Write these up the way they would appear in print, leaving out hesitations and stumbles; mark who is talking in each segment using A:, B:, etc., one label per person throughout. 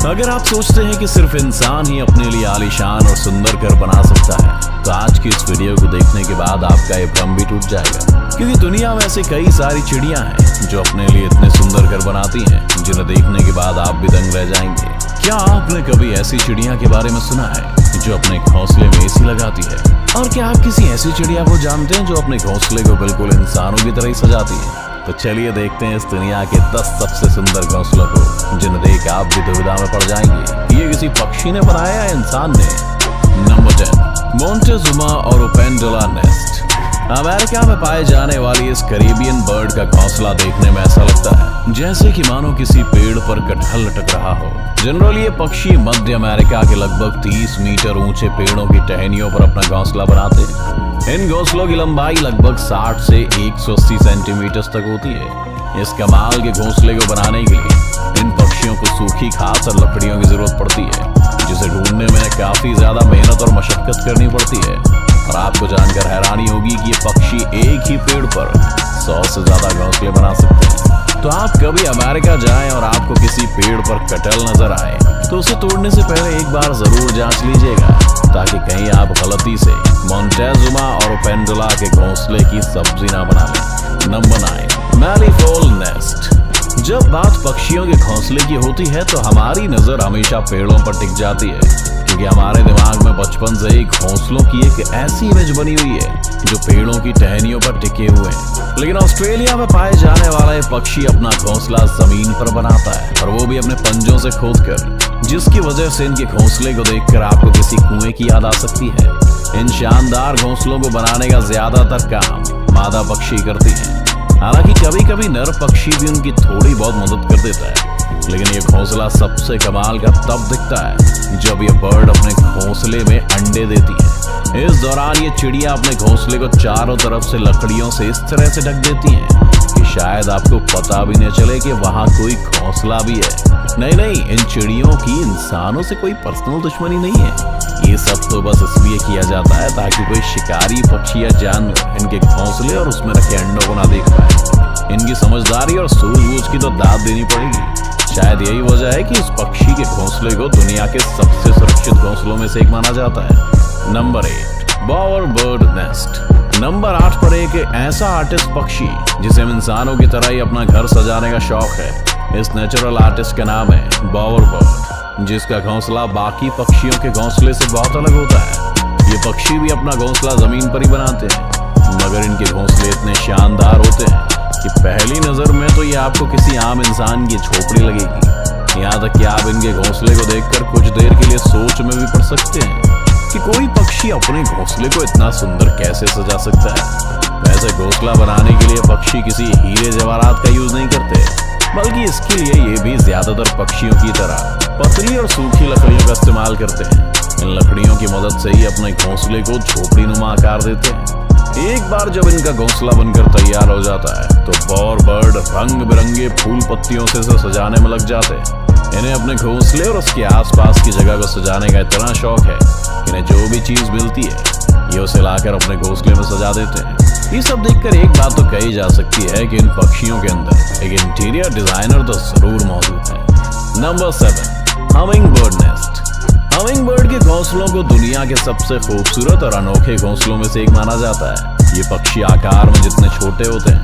A: अगर आप सोचते हैं कि सिर्फ इंसान ही अपने लिए आलीशान और सुंदर घर बना सकता है, तो आज की इस वीडियो को देखने के बाद आपका ये भ्रम भी टूट जाएगा। क्योंकि दुनिया में ऐसी कई सारी चिड़ियां हैं जो अपने लिए इतने सुंदर घर बनाती हैं, जिन्हें देखने के बाद आप भी दंग रह जाएंगे। क्या आपने कभी ऐसी चिड़िया के बारे में सुना है जो अपने घोंसले में एसी लगाती है? और क्या आप किसी ऐसी चिड़िया को जानते हैं जो अपने घोंसले को बिल्कुल इंसानों की तरह ही सजाती है? तो चलिए देखते हैं इस दुनिया के 10 सबसे सुंदर घोंसलों को, जिन्हें देख आप भी दुविधा में पड़ जाएंगे ये किसी पक्षी ने बनाया या इंसान ने। Number 10, Montezuma oropendola nest. America में पाए जाने वाली इस कैरिबियन बर्ड का घोंसला देखने में ऐसा लगता है जैसे कि मानो किसी पेड़ पर कटहल लटक रहा हो। जनरली ये पक्षी मध्य अमेरिका के लगभग 30 मीटर ऊंचे पेड़ों की टहनियों पर अपना घोंसला बनाते हैं। इन घोंसलों की लंबाई लगभग 60 से 180 सेंटीमीटर तक होती है। इस कमाल के घोंसले को बनाने के लिए इन पक्षियों को सूखी घास और लकड़ियों की जरूरत पड़ती है, जिसे ढूंढने में काफी ज्यादा मेहनत और मशक्कत करनी पड़ती है। और आपको जानकर हैरानी होगी कि ये पक्षी एक ही पेड़ पर 100 से ज्यादा घोंसले बना सकते हैं। तो आप कभी अमेरिका जाएं और आपको किसी पेड़ पर कटहल नजर आए तो उसे तोड़ने से पहले एक बार जरूर जांच लीजिएगा, ताकि कहीं आप गलती से मोंटेजुमा ओरोपेंडुला के घोंसले की सब्जी ना बना लें। Number 9, malleefowl nest. जब बात पक्षियों के घोंसले की होती है तो हमारी नजर हमेशा पेड़ों पर टिक जाती है, क्योंकि हमारे दिमाग में बचपन से ही घोंसलों की एक ऐसी इमेज बनी हुई है जो पेड़ों की टहनियों पर टिके हुए हैं। लेकिन ऑस्ट्रेलिया में पाए जाने वाला ये पक्षी अपना घोंसला जमीन पर बनाता है, और वो भी अपने पंजों से खोदकर, जिसकी वजह से इनके घोंसले को देखकर आपको किसी कुएं की याद आ सकती है। इन शानदार घोंसलों को बनाने का ज्यादातर काम मादा पक्षी करती है। हालांकि कभी कभी नर पक्षी भी उनकी थोड़ी बहुत मदद कर देता है, लेकिन ये घोंसला सबसे कमाल का तब दिखता है जब ये बर्ड अपने घोंसले में अंडे देती है। इस दौरान ये चिड़िया अपने घोंसले को चारों तरफ से लकड़ियों से इस तरह से ढक देती हैं कि शायद आपको पता भी नहीं चले कि वहां कोई घोंसला भी है। नहीं, इन चिड़ियों की इंसानों से कोई पर्सनल दुश्मनी नहीं है। ये सब तो बस इसलिए किया जाता है ताकि कोई शिकारी पक्षी या जानवर इनके घोंसले और उसमें रखे अंडों को ना देख पाए। इनकी समझदारी और सूझबूझ की तो दाद देनी पड़ेगी। शायद यही वजह है कि इस पक्षी के घोंसले को दुनिया के सबसे सुरक्षित घोंसलों में से एक माना जाता है। Number 8, Bower bird nest. Number 8 पर एक ऐसा आर्टिस्ट पक्षी जिसे इंसानों की तरह ही अपना घर सजाने का शौक है। इस नेचुरल आर्टिस्ट का नाम है बॉवर बर्ड, जिसका घोंसला बाकी पक्षियों के घोंसले से बहुत अलग होता है। ये पक्षी भी अपना घोंसला जमीन पर ही बनाते हैं, मगर इनके घोंसले इतने शानदार होते हैं कि पहली नजर में तो ये आपको किसी आम इंसान की झोपड़ी लगेगी। यहाँ तक कि आप इनके घोंसले को देखकर कुछ देर के लिए सोच में भी पड़ सकते हैं कि कोई पक्षी अपने घोंसले को इतना सुंदर कैसे सजा सकता है। वैसे घोंसला बनाने के लिए पक्षी किसी हीरे जवाहरात का यूज नहीं करते, बल्कि इसके लिए ये भी ज्यादातर पक्षियों की तरह पतली और सूखी लकड़ियों का इस्तेमाल करते हैं। इन लकड़ियों की मदद से ही अपने घोंसले को झोपड़ी नुमा आकार देते हैं। एक बार जब इनका घोंसला बनकर तैयार हो जाता है तो बॉवर बर्ड रंग बिरंगे फूल पत्तियों से सजाने में लग जाते हैं। इन्हें अपने घोंसले और उसके आसपास की जगह को सजाने का इतना शौक है कि इन्हें जो भी चीज मिलती है ये उसे लाकर अपने घोंसले में सजा देते हैं। ये सब देखकर एक बात तो कही जा सकती है कि इन पक्षियों के अंदर एक इंटीरियर डिजाइनर तो जरूर मौजूद है। Number 7, humming bird nest. Humming bird के घोंसलों को दुनिया के सबसे खूबसूरत और अनोखे घोंसलों में से एक माना जाता है। ये पक्षी आकार में जितने छोटे होते हैं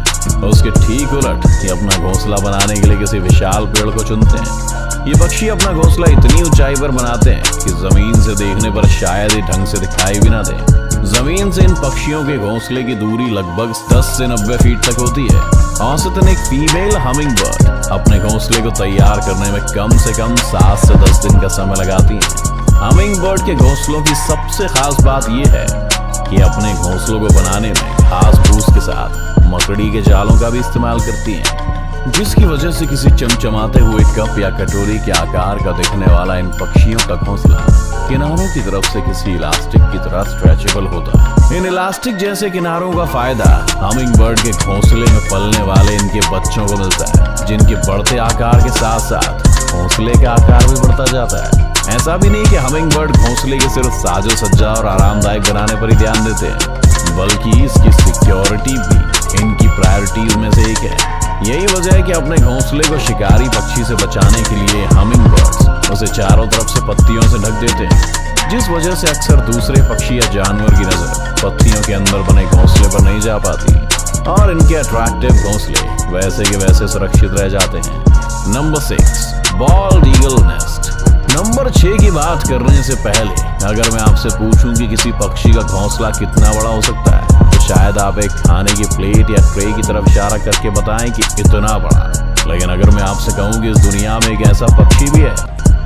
A: उसके ठीक उलट ये अपना घोंसला बनाने के लिए किसी विशाल पेड़ को चुनते हैं। ये पक्षी अपना घोंसला इतनी ऊंचाई पर बनाते हैं कि जमीन से देखने पर शायद ही ढंग से दिखाई भी ना दे। जमीन से इन पक्षियों के घोंसले की दूरी लगभग 10 से 90 फीट तक होती है। औसतन एक फीमेल हमिंग बर्ड अपने घोंसले को तैयार करने में कम से कम 7 से 10 दिन का समय लगाती है। हमिंग बर्ड के घोंसलों की सबसे खास बात यह है कि अपने घोंसलों को बनाने में घास फूस के साथ मकड़ी के जालों का भी इस्तेमाल करती हैं, जिसकी वजह से किसी चमचमाते हुए कप या कटोरी के आकार का दिखने वाला इन पक्षियों का घोंसला किनारों की तरफ से किसी इलास्टिक की तरह स्ट्रेचेबल होता है। इन इलास्टिक जैसे किनारों का फायदा हमिंग बर्ड के घोंसले में पलने वाले इनके बच्चों को मिलता है, जिनके बढ़ते आकार के साथ साथ घोंसले का आकार भी बढ़ता जाता है। ऐसा भी नहीं कि हमिंग बर्ड घोंसले के सिर्फ साजो सज्जा और आरामदायक बनाने पर ही ध्यान देते हैं, बल्कि इसकी सिक्योरिटी भी इनकी प्रायोरिटीज में से एक है। यही वजह है कि अपने घोंसले को शिकारी पक्षी से बचाने के लिए हमिंग बर्ड्स उसे चारों तरफ से पत्तियों से ढक देते हैं, जिस वजह से अक्सर दूसरे पक्षी या जानवर की नजर पत्तियों के अंदर बने घोंसले पर नहीं जा पाती और इनके अट्रैक्टिव घोंसले वैसे के वैसे सुरक्षित रह जाते हैं। Number 6, bold eagle nest. Number 6 की बात करने से पहले अगर मैं आपसे पूछूं कि किसी पक्षी का घोंसला कितना बड़ा हो सकता है, तो शायद आप एक खाने की प्लेट या ट्रे की तरफ इशारा करके बताएं कि इतना बड़ा। लेकिन अगर मैं आपसे कहूं कि इस दुनिया में एक ऐसा पक्षी भी है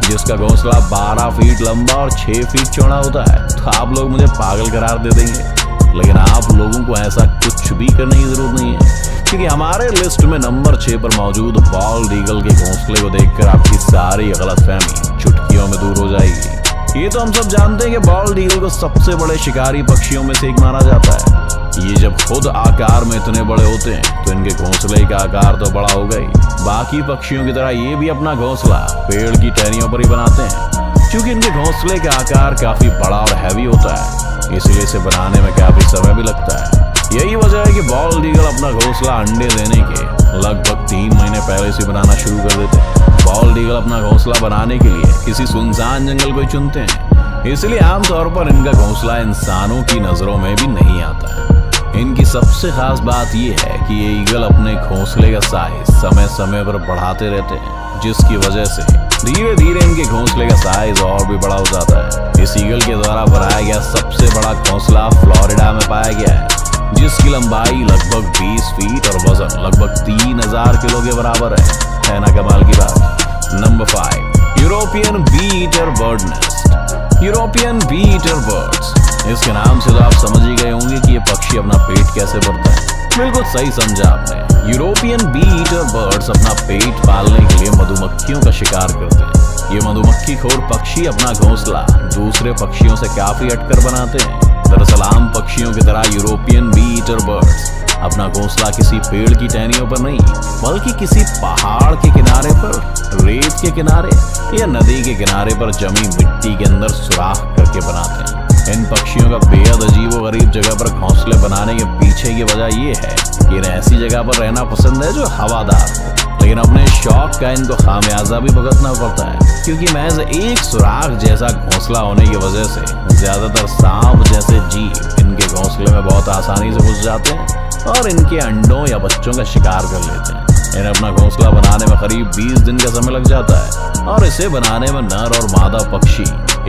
A: जिसका घोंसला 12 फीट लंबा और 6 फीट चौड़ा होता है, तो आप लोग मुझे पागल करार दे देंगे। लेकिन आप लोगों को ऐसा कुछ भी करने की जरूरत नहीं है, क्योंकि हमारे लिस्ट में नंबर 6 पर मौजूद बॉल्ड ईगल के घोंसले को देखकर आपकी सारी गलतफहमी चुटकियों में दूर हो जाएगी। ये तो हम सब जानते हैं कि बॉल्ड ईगल को सबसे बड़े शिकारी पक्षियों में से एक माना जाता है। ये जब खुद आकार में इतने बड़े होते हैं तो इनके घोंसले का आकार तो बड़ा होगा ही, बाकी पक्षियों की तरह ये भी अपना घोंसला पेड़ की टहनियों पर ही बनाते हैं। क्योंकि इनके घोंसले का आकार काफी बड़ा और हैवी होता है, इसलिए इसे बनाने में काफी समय भी लगता है। यही वजह है कि बॉल्ड ईगल अपना घोंसला अंडे देने के लगभग 3 महीने पहले से बनाना शुरू कर देते हैं। बॉल्ड ईगल अपना घोंसला बनाने के लिए किसी सुनसान जंगल को चुनते हैं, इसलिए आमतौर पर इनका घोंसला इंसानों की नजरों में भी नहीं आता है। इनकी सबसे खास बात यह है कि ये ईगल अपने घोंसले का साइज समय समय पर बढ़ाते रहते हैं, जिसकी वजह से धीरे धीरे इनके घोंसले का साइज और भी बड़ा हो जाता है। इस ईगल के द्वारा बनाया गया सबसे बड़ा घोंसला फ्लोरिडा में पाया गया है, जिसकी लंबाई लगभग 20 फीट और वजन लगभग 3000 किलो के बराबर है ना कमाल की बात। Number 5, European bee eater bird nest. European bee eater birds, इसके नाम से तो आप समझ ही गए होंगे कि ये पक्षी अपना पेट कैसे भरता है। बिल्कुल सही समझा आपने। यूरोपियन बी ईटर बर्ड्स अपना पेट पालने के लिए मधुमक्खियों का शिकार करते हैं। ये मधुमक्खी खोर पक्षी अपना घोंसला दूसरे पक्षियों से काफी हटकर बनाते हैं। दरअसल आम पक्षियों की तरह यूरोपियन बी ईटर बर्ड्स अपना घोंसला किसी पेड़ की टहनियों पर नहीं, बल्कि किसी पहाड़ के किनारे पर, रेत के किनारे या नदी के किनारे पर जमी मिट्टी के अंदर सुराख करके बनाते हैं। इन पक्षियों का बेहद अजीब और गरीब जगह पर घोंसले बनाने के पीछे की वजह ये है कि इन्हें ऐसी जगह पर रहना पसंद है जो हवादार हो, लेकिन अपने शौक का इनको खामियाजा भी भुगतना पड़ता है, क्योंकि महज एक सुराख जैसा घोंसला होने की वजह से ज्यादातर सांप जैसे जीव इनके घोंसले में बहुत आसानी से घुस जाते हैं और इनके अंडों या बच्चों का शिकार कर लेते हैं। इन्हें अपना घोंसला बनाने में करीब 20 दिन का समय लग जाता है और इसे बनाने में नर और मादा पक्षी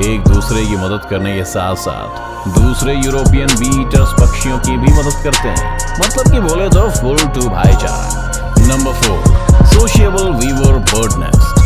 A: एक दूसरे की मदद करने के साथ साथ दूसरे यूरोपियन बी ईटर्स पक्षियों की भी मदद करते हैं। मतलब कि बोले तो फुल टू भाईचारा। Number 4, sociable weaver bird nest.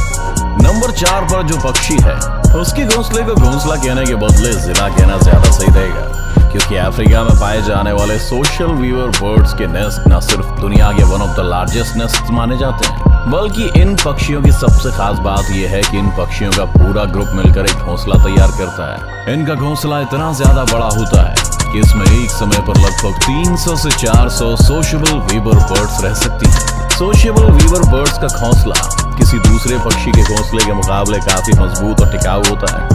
A: Number 4 पर जो पक्षी है उसके घोंसले को घोंसला कहने के बदले जिला कहना ज्यादा सही रहेगा, क्योंकि अफ्रीका में पाए जाने वाले सोशल वीवर बर्ड्स के नेस्ट न सिर्फ दुनिया के one of the largest nest माने जाते हैं, बल्कि इन पक्षियों की सबसे खास बात यह है कि इन पक्षियों का पूरा ग्रुप मिलकर एक घोंसला तैयार करता है। इनका घोंसला इतना ज्यादा बड़ा होता है कि इसमें एक समय पर लगभग 300 से 400 सोशल वीवर बर्ड्स रह सकती हैं। सोशल वीवर बर्ड्स का घोंसला किसी दूसरे पक्षी के घोंसले के मुकाबले काफी मजबूत और टिकाऊ होता है,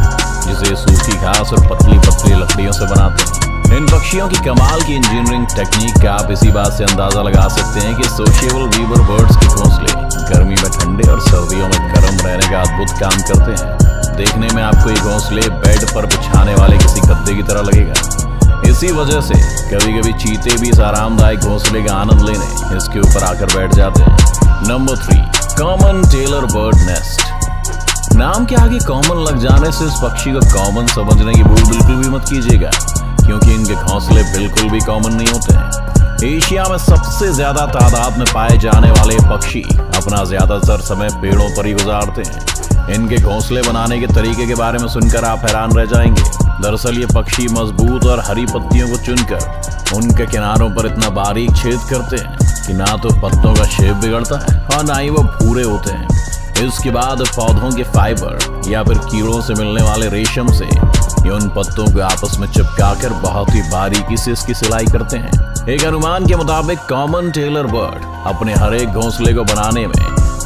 A: जिसे सूखी घास और पतली पतली लकड़ियों से बनाते हैं। इन पक्षियों की कमाल की इंजीनियरिंग टेक्निक का आप इसी बात से अंदाजा लगा सकते हैं कि सोशल वीवर बर्ड्स के घोंसले गर्मी में ठंडे और सर्दियों में गर्म रहने का अद्भुत काम करते हैं। देखने में आपको ये घोंसले बेड पर बिछाने वाले किसी गद्दे की तरह लगेगा। इसी वजह से कभी कभी चीते भी इस आरामदायक घोंसले का आनंद लेने इसके ऊपर आकर बैठ जाते हैं। Number 3, common tailor bird nest. नाम के आगे कॉमन लग जाने से इस पक्षी को कॉमन समझने की भूल बिल्कुल भी मत कीजिएगा, क्योंकि इनके घोंसले बिल्कुल भी कॉमन नहीं होते हैं। एशिया में सबसे ज्यादा तादाद में पाए जाने वाले पक्षी अपना ज्यादातर समय पेड़ों पर ही गुजारते हैं। इनके घोंसले बनाने के तरीके के बारे में सुनकर आप हैरान रह जाएंगे। दरअसल ये पक्षी मजबूत और हरी पत्तियों को चुनकर उनके किनारों पर इतना बारीक छेद करते हैं कि ना तो पत्तों का शेप बिगड़ता है और ना ही वो भूरे होते हैं। इसके बाद पौधों के फाइबर या फिर कीड़ों से मिलने वाले रेशम से ये उन पत्तों को आपस में चिपकाकर बहुत ही बारीकी से इसकी सिलाई करते हैं। एक अनुमान के मुताबिक कॉमन टेलर बर्ड अपने हर एक घोंसले को बनाने में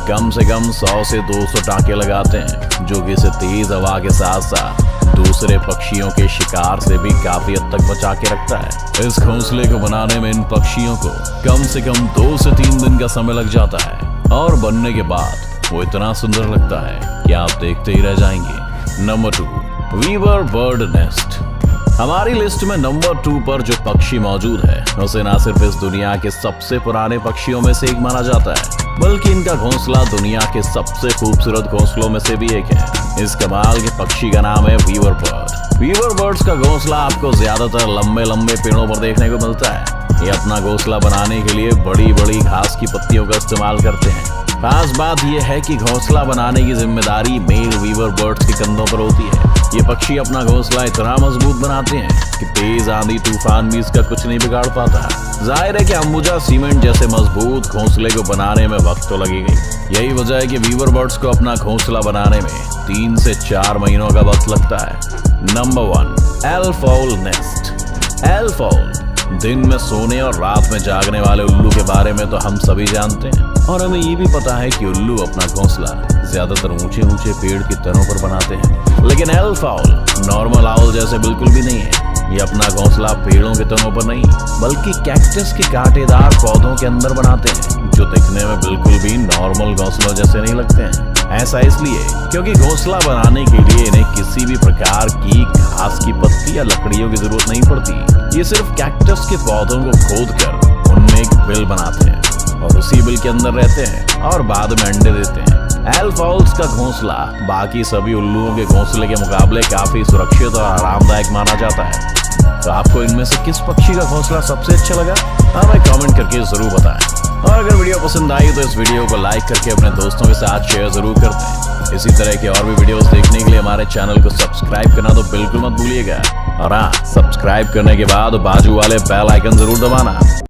A: कम से कम 100 से 200 टाँके लगाते हैं, जो कि इसे तेज हवा के साथ साथ दूसरे पक्षियों के शिकार से भी काफी हद तक बचा के रखता है। इस घोंसले को बनाने में इन पक्षियों को कम से कम 2 से 3 दिन का समय लग जाता है और बनने के बाद वो इतना सुंदर लगता है कि आप देखते ही रह जाएंगे। Number 2, weaver bird nest. हमारी लिस्ट में नंबर 2 पर जो पक्षी मौजूद है उसे ना सिर्फ इस दुनिया के सबसे पुराने पक्षियों में से एक माना जाता है, बल्कि इनका घोंसला दुनिया के सबसे खूबसूरत घोंसलों में से भी एक है। इस कमाल के पक्षी का नाम है वीवर बर्ड। वीवर बर्ड्स का घोंसला आपको ज्यादातर लंबे लंबे पेड़ों पर देखने को मिलता है। ये अपना घोंसला बनाने के लिए बड़ी बड़ी घास की पत्तियों का इस्तेमाल करते हैं। खास बात यह है कि घोंसला बनाने की जिम्मेदारी मेल वीवर बर्ड्स के कंधों पर होती है। ये पक्षी अपना घोंसला इतना मजबूत बनाते हैं कि तेज आंधी तूफान भी इसका कुछ नहीं बिगाड़ पाता। जाहिर है कि अंबुजा सीमेंट जैसे मजबूत घोंसले को बनाने में वक्त तो लगेगा। यही वजह है कि वीवर बर्ड्स को अपना घोंसला बनाने में 3 से 4 महीनों का वक्त लगता है। Number 1, elf-owl nest. एल्फ-आउल दिन में सोने और रात में जागने वाले उल्लू के बारे में तो हम सभी जानते हैं, और हमें ये भी पता है कि उल्लू अपना घोंसला ज्यादातर ऊंचे ऊंचे पेड़ की तनों पर बनाते हैं। लेकिन एल्फ-आउल नॉर्मल आउल जैसे बिल्कुल भी नहीं है। ये अपना घोंसला पेड़ों के तनों पर नहीं, बल्कि कैक्टस के कांटेदार पौधों के अंदर बनाते हैं, जो दिखने में बिल्कुल भी नॉर्मल घोंसलों जैसे नहीं लगते हैं। ऐसा इसलिए क्योंकि घोंसला बनाने के लिए इन्हें किसी भी प्रकार की घास की पत्ती या लकड़ियों की जरूरत नहीं पड़ती। ये सिर्फ कैक्टस के पौधों को खोदकर उनमें एक बिल बनाते हैं और उसी बिल के अंदर रहते हैं और बाद में अंडे देते हैं। एल्फ-आउल्स का घोंसला बाकी सभी उल्लुओं के घोंसले के मुकाबले काफी सुरक्षित और आरामदायक माना जाता है। तो आपको इनमें से किस पक्षी का घोंसला सबसे अच्छा लगा, हमें कमेंट करके जरूर बताएं। और अगर वीडियो पसंद आई तो इस वीडियो को लाइक करके अपने दोस्तों के साथ शेयर जरूर कर दें। इसी तरह के और भी वीडियोस देखने के लिए हमारे चैनल को सब्सक्राइब करना तो बिल्कुल मत भूलिएगा। और हाँ, सब्सक्राइब करने के बाद बाजू वाले बेल आइकन जरूर दबाना।